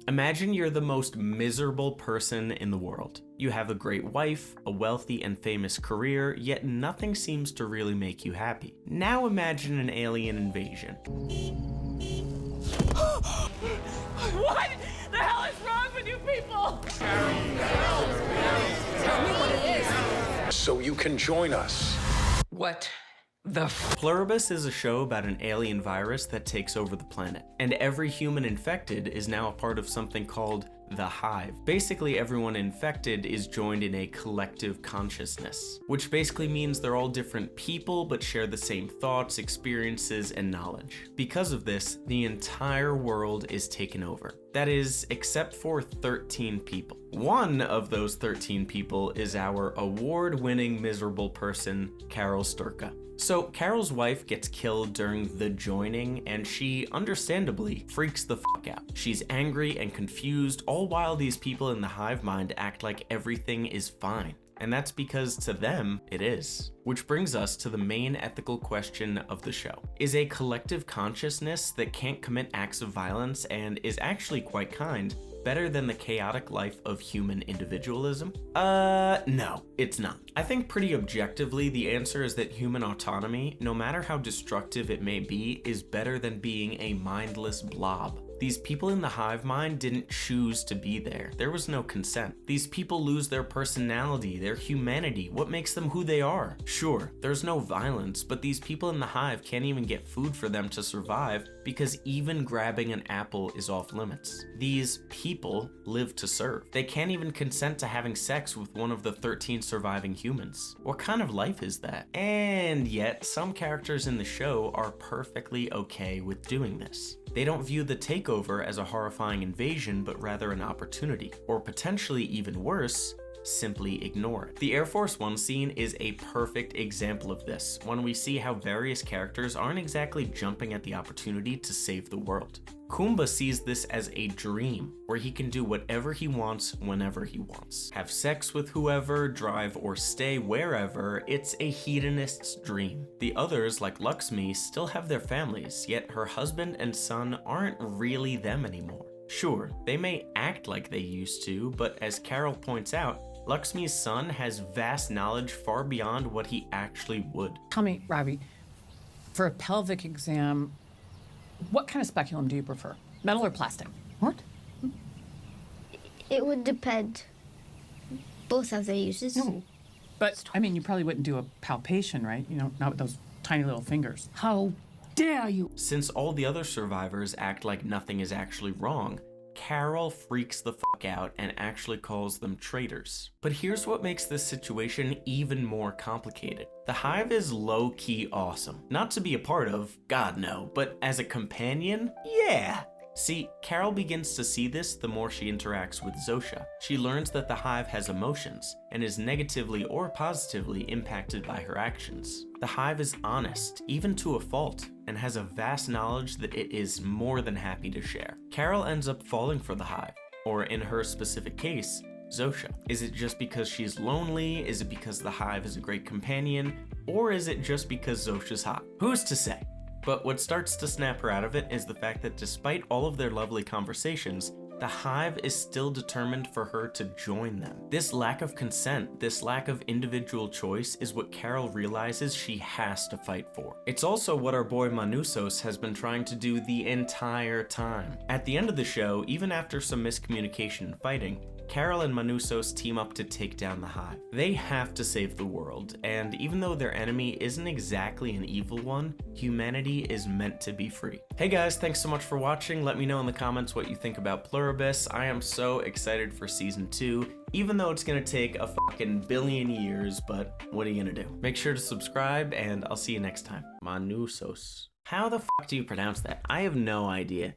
Imagine you're the most miserable person in the world. You have a great wife, a wealthy and famous career, yet nothing seems to really make you happy. Now imagine an alien invasion. What the hell is wrong with you people? Tell me what it is. So you can join us. What the Pluribus is a show about an alien virus that takes over the planet, and every human infected is now a part of something called the Hive. Basically, everyone infected is joined in a collective consciousness, which basically means they're all different people but share the same thoughts, experiences, and knowledge. Because of this, the entire world is taken over. That is, except for 13 people. One of those 13 people is our award-winning miserable person, Carol Sturka. So Carol's wife gets killed during the joining, and she understandably freaks the fuck out. She's angry and confused, all while these people in the hive mind act like everything is fine. And that's because to them, it is. Which brings us to the main ethical question of the show. Is a collective consciousness that can't commit acts of violence and is actually quite kind better than the chaotic life of human individualism? No, it's not. I think pretty objectively, the answer is that human autonomy, no matter how destructive it may be, is better than being a mindless blob. These people in the hive mind didn't choose to be there. There was no consent. These people lose their personality, their humanity, what makes them who they are. Sure, there's no violence, but these people in the hive can't even get food for them to survive because even grabbing an apple is off limits. These people live to serve. They can't even consent to having sex with one of the 13 surviving humans. What kind of life is that? And yet, some characters in the show are perfectly okay with doing this. They don't view the takeover as a horrifying invasion, but rather an opportunity, or potentially even worse, simply ignore it. The Air Force One scene is a perfect example of this, when we see how various characters aren't exactly jumping at the opportunity to save the world. Kumba sees this as a dream, where he can do whatever he wants whenever he wants. Have sex with whoever, drive or stay wherever, it's a hedonist's dream. The others, like Lakshmi, still have their families, yet her husband and son aren't really them anymore. Sure, they may act like they used to, but as Carol points out, Lakshmi's son has vast knowledge far beyond what he actually would. Tell me, Ravi, for a pelvic exam, what kind of speculum do you prefer? Metal or plastic? What? It would depend. Both have their uses. No. But, I mean, you probably wouldn't do a palpation, right? You know, not with those tiny little fingers. How dare you? Since all the other survivors act like nothing is actually wrong, Carol freaks the fuck out and actually calls them traitors. But here's what makes this situation even more complicated. The Hive is low-key awesome. Not to be a part of, God no, but as a companion, yeah. See, Carol begins to see this the more she interacts with Zosha. She learns that the Hive has emotions and is negatively or positively impacted by her actions. The Hive is honest, even to a fault, and has a vast knowledge that it is more than happy to share. Carol ends up falling for the Hive, or in her specific case, Zosha. Is it just because she's lonely? Is it because the Hive is a great companion? Or is it just because Zosha's hot? Who's to say? But what starts to snap her out of it is the fact that despite all of their lovely conversations, the Hive is still determined for her to join them. This lack of consent, this lack of individual choice is what Carol realizes she has to fight for. It's also what our boy Manusos has been trying to do the entire time. At the end of the show, even after some miscommunication and fighting, Carol and Manusos team up to take down the Hive. They have to save the world, and even though their enemy isn't exactly an evil one, humanity is meant to be free. Hey guys, thanks so much for watching. Let me know in the comments what you think about Pluribus. I am so excited for season 2, even though it's gonna take a fucking billion years, but what are you gonna do? Make sure to subscribe, and I'll see you next time. Manusos. How the fuck do you pronounce that? I have no idea.